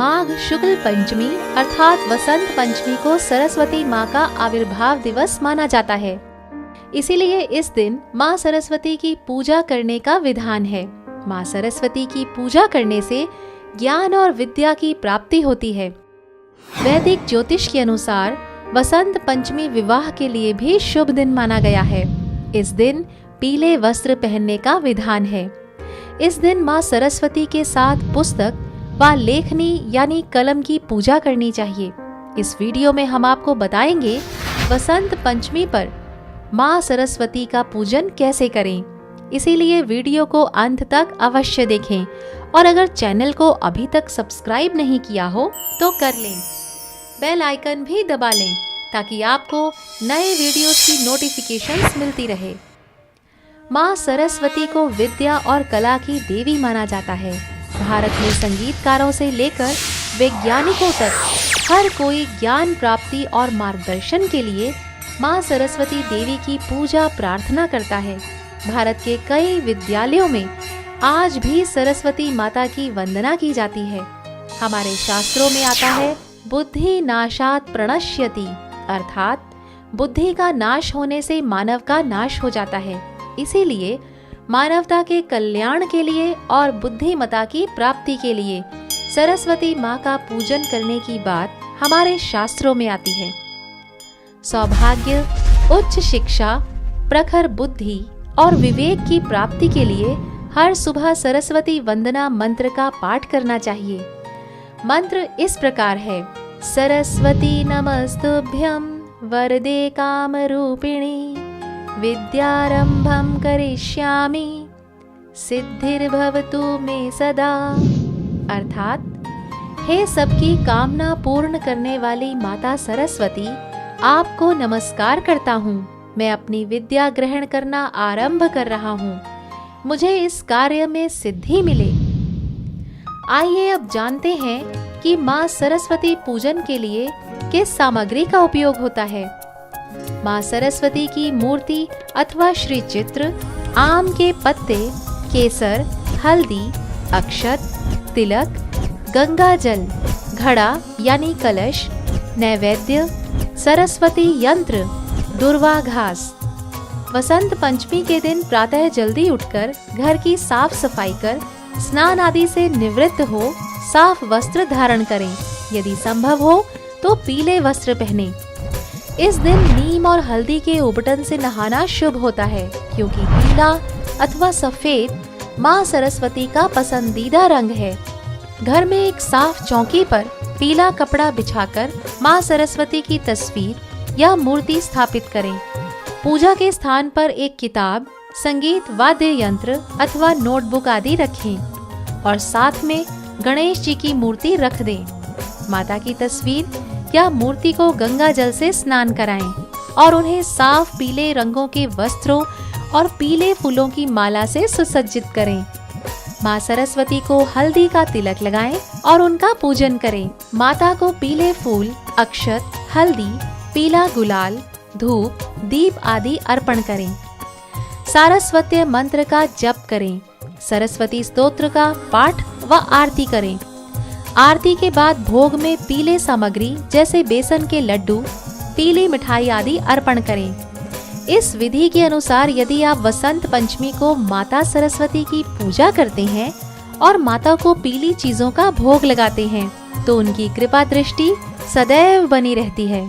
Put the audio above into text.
माघ शुक्ल पंचमी अर्थात वसंत पंचमी को सरस्वती माँ का आविर्भाव दिवस माना जाता है। इसीलिए इस दिन माँ सरस्वती की पूजा करने का विधान है। माँ सरस्वती की पूजा करने से ज्ञान और विद्या की प्राप्ति होती है। वैदिक ज्योतिष के अनुसार वसंत पंचमी विवाह के लिए भी शुभ दिन माना गया है। इस दिन पीले वस्त्र पहनने का विधान है। इस दिन माँ सरस्वती के साथ पुस्तक व लेखनी यानी कलम की पूजा करनी चाहिए। इस वीडियो में हम आपको बताएंगे वसंत पंचमी पर माँ सरस्वती का पूजन कैसे करें। इसीलिए वीडियो को अंत तक अवश्य देखें और अगर चैनल को अभी तक सब्सक्राइब नहीं किया हो तो कर लें। बेल आइकन भी दबा लें ताकि आपको नए वीडियोस की नोटिफिकेशंस मिलती रहे। माँ सरस्वती को विद्या और कला की देवी माना जाता है। भारत में संगीतकारों से लेकर वैज्ञानिकों तक हर कोई ज्ञान प्राप्ति और मार्गदर्शन के लिए माँ सरस्वती देवी की पूजा प्रार्थना करता है। भारत के कई विद्यालयों में आज भी सरस्वती माता की वंदना की जाती है। हमारे शास्त्रों में आता है बुद्धि नाशात प्रणश्यति, अर्थात बुद्धि का नाश होने से मानव का नाश हो जाता है। इसीलिए मानवता के कल्याण के लिए और बुद्धिमता की प्राप्ति के लिए सरस्वती माँ का पूजन करने की बात हमारे शास्त्रों में आती है। सौभाग्य, उच्च शिक्षा, प्रखर बुद्धि और विवेक की प्राप्ति के लिए हर सुबह सरस्वती वंदना मंत्र का पाठ करना चाहिए। मंत्र इस प्रकार है: सरस्वती नमस्तुभ्यं वरदे कामरूपिणी विद्यारंभं करिष्यामि सिद्धिर्भवतु मे सदा। अर्थात हे सबकी कामना पूर्ण करने वाली माता सरस्वती, आपको नमस्कार करता हूँ। मैं अपनी विद्या ग्रहण करना आरंभ कर रहा हूँ। मुझे इस कार्य में सिद्धि मिले। आइए अब जानते हैं कि माँ सरस्वती पूजन के लिए किस सामग्री का उपयोग होता है। माँ सरस्वती की मूर्ति अथवा श्री चित्र आम के पत्ते, केसर, हल्दी, अक्षत, तिलक, गंगा जल, घड़ा यानी कलश, नैवेद्य, सरस्वती यंत्र, दुर्वा घास। वसंत पंचमी के दिन प्रातः जल्दी उठकर घर की साफ सफाई कर स्नान आदि से निवृत्त हो साफ वस्त्र धारण करें। यदि संभव हो तो पीले वस्त्र पहनें। इस दिन नीम और हल्दी के उबटन से नहाना शुभ होता है, क्योंकि पीला अथवा सफेद माँ सरस्वती का पसंदीदा रंग है। घर में एक साफ चौकी पर पीला कपड़ा बिछाकर माँ सरस्वती की तस्वीर या मूर्ति स्थापित करें। पूजा के स्थान पर एक किताब, संगीत वाद्य यंत्र अथवा नोटबुक आदि रखें और साथ में गणेश जी की मूर्ति रख दें। माता की तस्वीर या मूर्ति को गंगा जल से स्नान कराएं और उन्हें साफ पीले रंगों के वस्त्रों और पीले फूलों की माला से सुसज्जित करें। माँ सरस्वती को हल्दी का तिलक लगाएं और उनका पूजन करें। माता को पीले फूल, अक्षत, हल्दी, पीला गुलाल, धूप, दीप आदि अर्पण करें। सारस्वती मंत्र का जप करें। सरस्वती स्तोत्र का पाठ व आरती करें। आरती के बाद भोग में पीले सामग्री जैसे बेसन के लड्डू, पीली मिठाई आदि अर्पण करें। इस विधि के अनुसार यदि आप वसंत पंचमी को माता सरस्वती की पूजा करते हैं और माता को पीली चीजों का भोग लगाते हैं तो उनकी कृपा दृष्टि सदैव बनी रहती है।